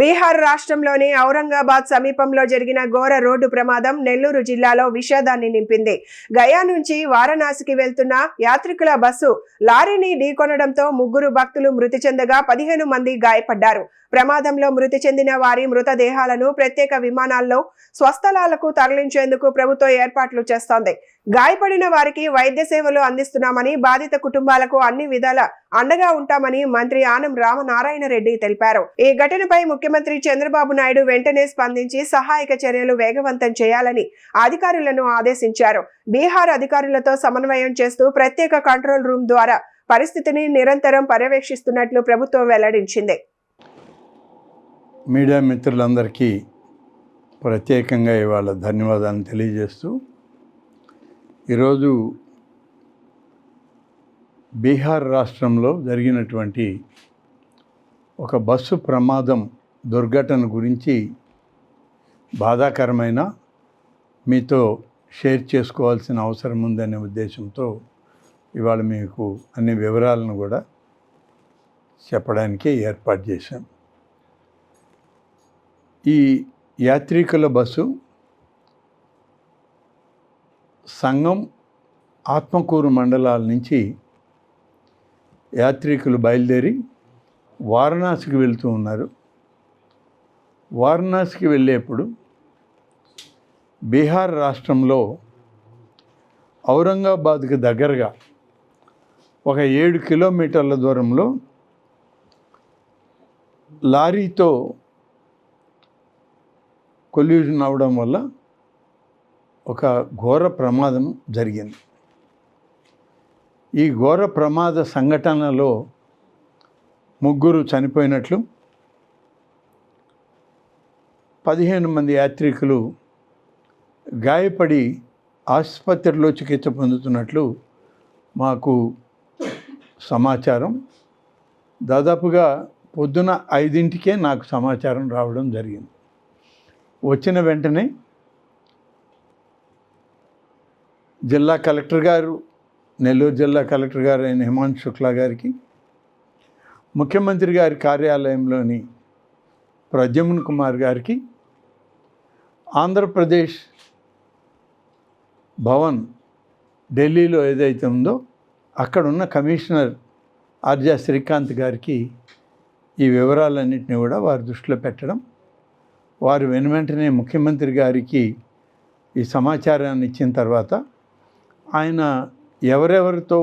బీహార్ రాష్ట్రంలోని ఔరంగాబాద్ సమీపంలో జరిగిన ఘోర రోడ్డు ప్రమాదం నెల్లూరు జిల్లాలో విషాదాన్ని నింపింది. గయా నుంచి వారణాసికి వెళ్తున్న యాత్రికుల బస్సు లారీని ఢీకొనడంతో 3 భక్తులు మృతి చెందగా 15 మంది గాయపడ్డారు. ప్రమాదంలో మృతి చెందిన వారి మృతదేహాలను ప్రత్యేక విమానాల్లో స్వస్థలాలకు తరలించేందుకు ప్రభుత్వం ఏర్పాట్లు చేస్తోంది. గాయపడిన వారికి వైద్య సేవలు అందిస్తున్నామని, బాధిత కుటుంబాలకు అన్ని విధాల అండగా ఉంటామని మంత్రి ఆనం రామనారాయణ రెడ్డి తెలిపారు. ఈ ఘటనపై ముఖ్యమంత్రి చంద్రబాబు నాయుడు వెంటనే స్పందించి సహాయక చర్యలు వేగవంతం చేయాలని అధికారులను ఆదేశించారు. బీహార్ అధికారులతో సమన్వయం చేస్తూ ప్రత్యేక కంట్రోల్ రూమ్ ద్వారా పరిస్థితిని నిరంతరం పర్యవేక్షిస్తున్నట్లు ప్రభుత్వం వెల్లడించింది. మీడియా మిత్రులందరికీ ప్రత్యేకంగా ఇవాళ ధన్యవాదాలు తెలియజేస్తూ, ఈరోజు బీహార్ రాష్ట్రంలో జరిగినటువంటి ఒక బస్సు ప్రమాదం దుర్ఘటన గురించి బాధాకరమైన మీతో షేర్ చేసుకోవాల్సిన అవసరం ఉందనే ఉద్దేశంతో ఇవాళ మీకు అన్ని వివరాలను కూడా చెప్పడానికి ఏర్పాటు చేశాం. ఈ యాత్రికుల బస్సు సంగం, ఆత్మకూరు మండలాల నుంచి యాత్రికులు బయలుదేరి వారణాసికి వెళ్తూ ఉన్నారు. వారణాసికి వెళ్ళేప్పుడు బీహార్ రాష్ట్రంలో ఔరంగాబాద్కి దగ్గరగా ఒక 7 కిలోమీటర్ల దూరంలో లారీతో కొల్యూషన్ అవడం వల్ల ఒక ఘోర ప్రమాదం జరిగింది. ఈ ఘోర ప్రమాద సంఘటనలో 3 చనిపోయినట్లు, 15 మంది యాత్రికులు గాయపడి ఆసుపత్రిలో చికిత్స పొందుతున్నట్లు మాకు సమాచారం. దాదాపుగా పొద్దున 5ంటికే నాకు సమాచారం రావడం జరిగింది. వచ్చిన వెంటనే జిల్లా కలెక్టర్ గారు, నెల్లూరు జిల్లా కలెక్టర్ గారు అయిన హిమాంశు శుక్లా గారికి, ముఖ్యమంత్రి గారి కార్యాలయంలోని ప్రద్యుమ్న్ కుమార్ గారికి, ఆంధ్రప్రదేశ్ భవన్ ఢిల్లీలో ఏదైతే ఉందో అక్కడున్న కమిషనర్ ఆర్జా శ్రీకాంత్ గారికి ఈ వివరాలన్నింటినీ కూడా వారి దృష్టిలో పెట్టడం, వారు వెనువెంటనే ముఖ్యమంత్రి గారికి ఈ సమాచారాన్ని ఇచ్చిన తర్వాత ఆయన ఎవరెవరితో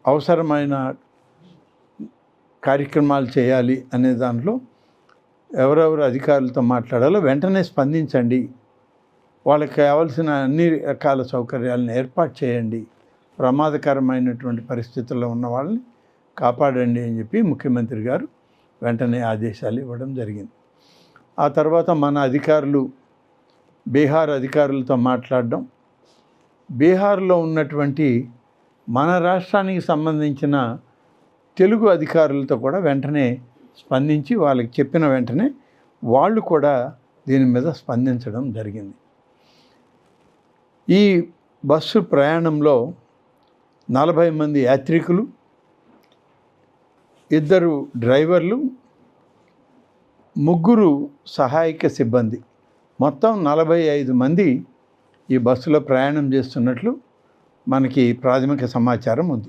అవసరమైన కార్యక్రమాలు చేయాలి అనే దాంట్లో ఎవరెవరు అధికారులతో మాట్లాడాలో వెంటనే స్పందించండి, వాళ్ళకి కావాల్సిన అన్ని రకాల సౌకర్యాలను ఏర్పాటు చేయండి, ప్రమాదకరమైనటువంటి పరిస్థితుల్లో ఉన్న వాళ్ళని కాపాడండి అని చెప్పి ముఖ్యమంత్రి గారు వెంటనే ఆదేశాలు ఇవ్వడం జరిగింది. ఆ తర్వాత మన అధికారులు బీహార్ అధికారులతో మాట్లాడడం, బీహార్లో ఉన్నటువంటి మన రాష్ట్రానికి సంబంధించిన తెలుగు అధికారులతో కూడా వెంటనే స్పందించి వాళ్ళకి చెప్పిన వెంటనే వాళ్ళు కూడా దీని మీద స్పందించడం జరిగింది. ఈ బస్సు ప్రయాణంలో 40 మంది యాత్రికులు, 2 డ్రైవర్లు, 3 సహాయక సిబ్బంది, మొత్తం 45 మంది ఈ బస్సులో ప్రయాణం చేస్తున్నట్లు మనకి ప్రాథమిక సమాచారం ఉంది.